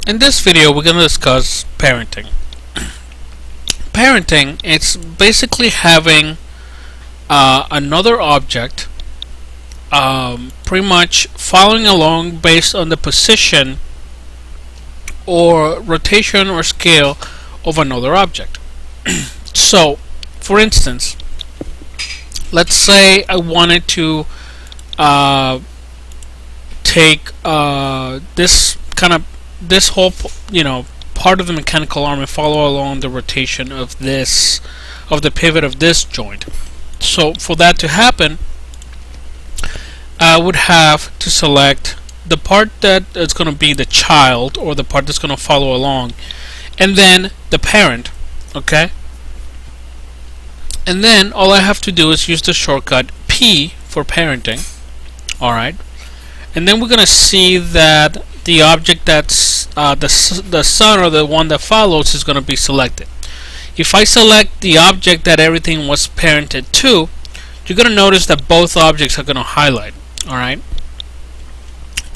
In this video, we're going to discuss parenting. Parenting, it's basically having another object pretty much following along based on the position or rotation or scale of another object. So, for instance, let's say I wanted to take this whole part of the mechanical arm and follow along the rotation of the pivot of this joint. So for that to happen, I would have to select the part that is going to be the child, or the part that's going to follow along, and then the parent. Okay, and then all I have to do is use the shortcut P for parenting. Alright, and then we're going to see that the object that's the son, or the one that follows, is going to be selected. If I select the object that everything was parented to, you're going to notice that both objects are going to highlight. Alright,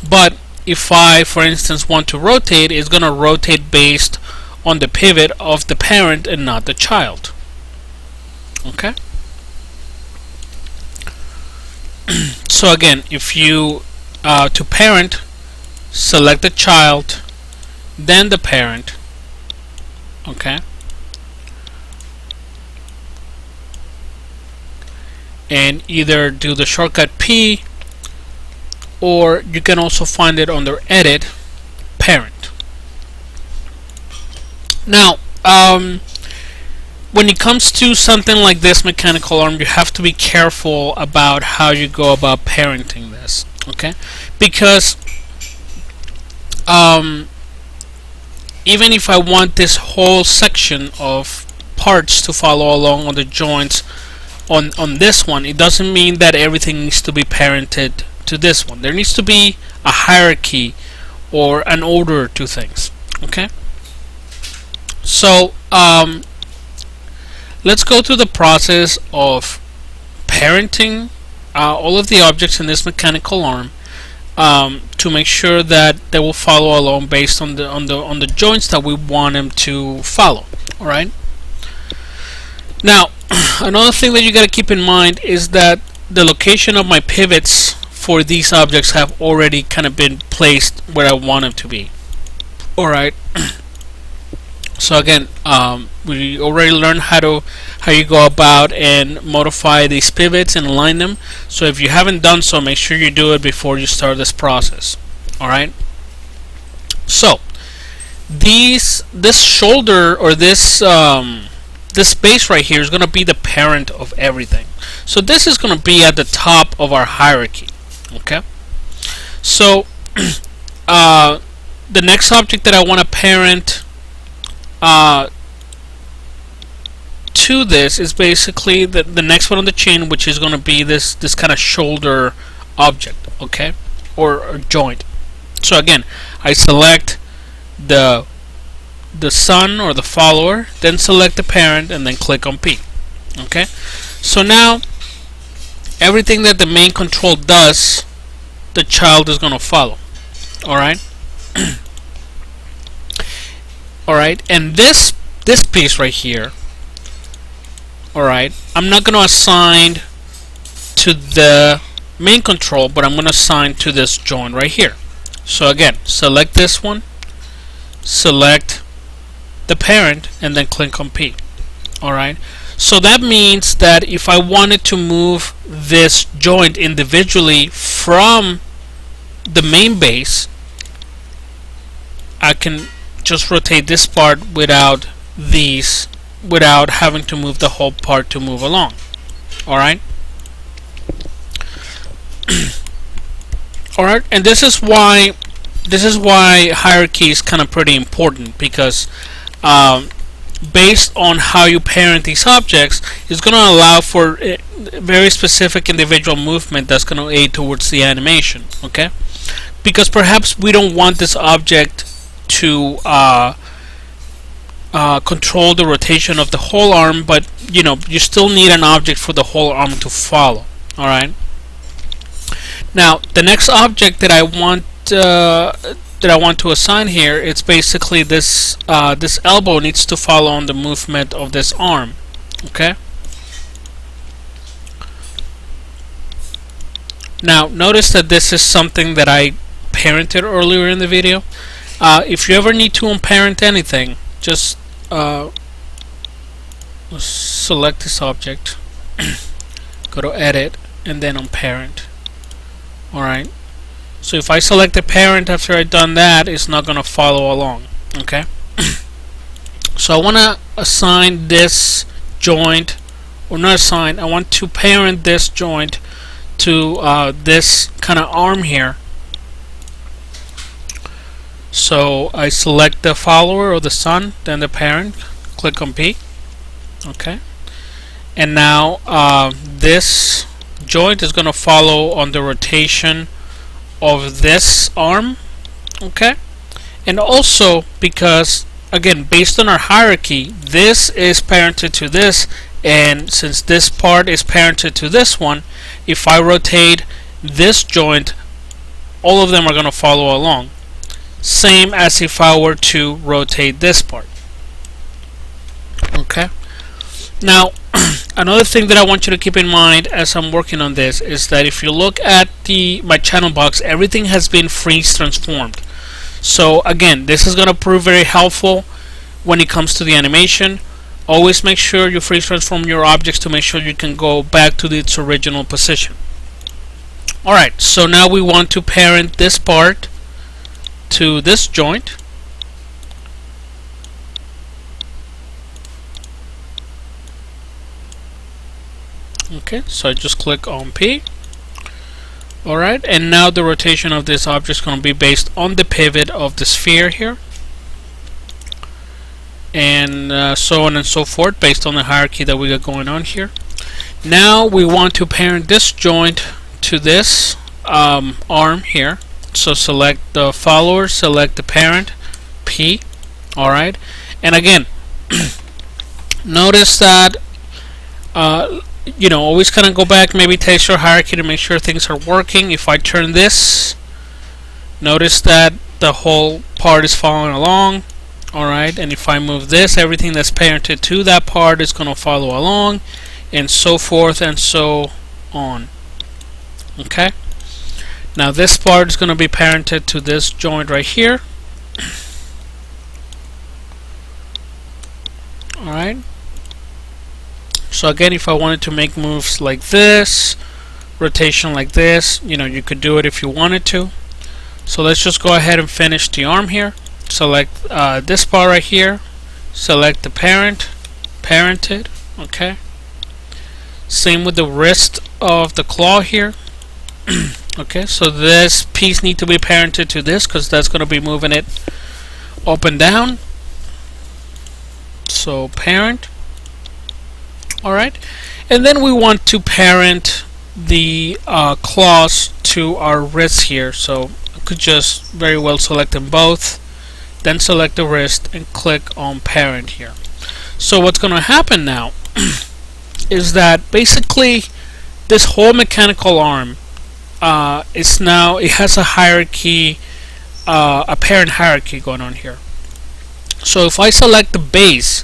but if I, for instance, want to rotate, it's going to rotate based on the pivot of the parent and not the child. Okay, so again, if you to parent, select the child, then the parent. Okay, and either do the shortcut P, or you can also find it under Edit, Parent. Now, when it comes to something like this mechanical arm, you have to be careful about how you go about parenting this. Okay, because even if I want this whole section of parts to follow along on the joints on this one, it doesn't mean that everything needs to be parented to this one. There needs to be a hierarchy or an order to things. Okay, so let's go through the process of parenting all of the objects in this mechanical arm to make sure that they will follow along based on the joints that we want them to follow. All right. Now, another thing that you got to keep in mind is that the location of my pivots for these objects have already kind of been placed where I want them to be. All right. So again, we already learned how you go about and modify these pivots and align them. So if you haven't done so, make sure you do it before you start this process. All right. So this shoulder, or this space right here, is going to be the parent of everything. So this is going to be at the top of our hierarchy. Okay. So the next object that I want to parent to this is basically the next one on the chain, which is going to be this kind of shoulder object. Okay, or joint. So again, I select the son or the follower, then select the parent, and then click on P. Okay, so now everything that the main control does, the child is going to follow. Alright. Alright, and this piece right here, alright, I'm not going to assign to the main control, but I'm going to assign to this joint right here. So again, select this one, select the parent, and then click on P. Alright, so that means that if I wanted to move this joint individually from the main base, I can just rotate this part without having to move the whole part to move along. Alright. Alright, and this is why hierarchy is kind of pretty important, because based on how you parent these objects, is going to allow for a very specific individual movement that's going to aid towards the animation. Okay, because perhaps we don't want this object to control the rotation of the whole arm, but you still need an object for the whole arm to follow. Alright, now the next object that I want that I want to assign here, it's basically this this elbow needs to follow on the movement of this arm. Okay. Now notice that this is something that I parented earlier in the video. If you ever need to unparent anything, just select this object, go to edit, and then unparent. Alright, so if I select the parent after I've done that, it's not going to follow along. Okay. So I want to assign this joint, or not assign, I want to parent this joint to this kind of arm here. So I select the follower or the son, then the parent, click on P. Okay, and now this joint is going to follow on the rotation of this arm. Okay, and also because again, based on our hierarchy, this is parented to this, and since this part is parented to this one, if I rotate this joint, all of them are going to follow along. Same as if I were to rotate this part. Okay. Now, another thing that I want you to keep in mind as I'm working on this is that if you look at my channel box, everything has been freeze transformed. So again, this is going to prove very helpful when it comes to the animation. Always make sure you freeze transform your objects to make sure you can go back to its original position. Alright, so now we want to parent this part to this joint. Okay, so I just click on P. Alright, and now the rotation of this object is going to be based on the pivot of the sphere here, and so on and so forth, based on the hierarchy that we got going on here. Now we want to parent this joint to this arm here. So select the follower, select the parent, P. Alright, and again, notice that always kind of go back, maybe test your hierarchy to make sure things are working. If I turn this, notice that the whole part is following along. Alright, and if I move this, everything that's parented to that part is going to follow along, and so forth and so on. Okay, now this part is going to be parented to this joint right here. Alright, so again, if I wanted to make moves like this, rotation like this, you could do it if you wanted to. So let's just go ahead and finish the arm here. Select this part right here, select the parented. Okay, same with the wrist of the claw here. Okay, so this piece needs to be parented to this because that's going to be moving it up and down. So parent. Alright, and then we want to parent the claws to our wrists here. So I could just very well select them both, then select the wrist and click on parent here. So what's going to happen now is that basically this whole mechanical arm it has a hierarchy, a parent hierarchy going on here. So if I select the base,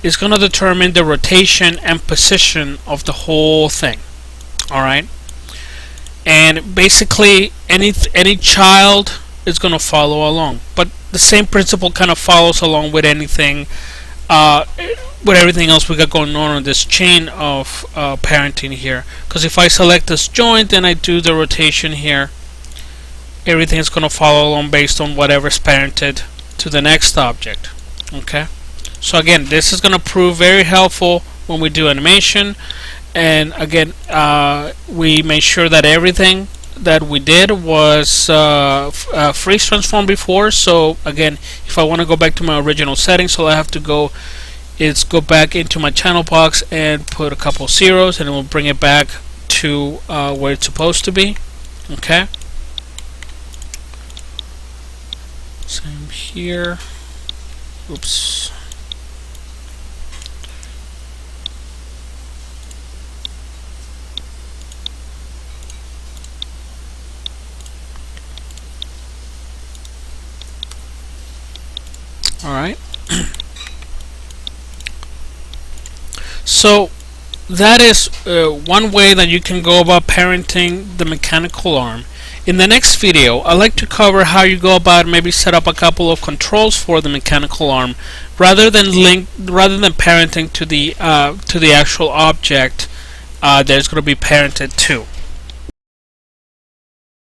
it's going to determine the rotation and position of the whole thing. Alright, and basically any child is going to follow along, but the same principle kind of follows along with anything, with everything else we got going on this chain of parenting here. Because if I select this joint and I do the rotation here, everything is going to follow along based on whatever's parented to the next object. Okay, so again, this is going to prove very helpful when we do animation. And again, we made sure that everything that we did was freeze transformed before. So again, if I want to go back to my original settings, all I have to go back into my channel box and put a couple zeros, and it will bring it back to where it's supposed to be. Okay, same here. Oops. Alright, so that is one way that you can go about parenting the mechanical arm. In the next video, I'd like to cover how you go about maybe set up a couple of controls for the mechanical arm rather than parenting to the actual object that is going to be parented to.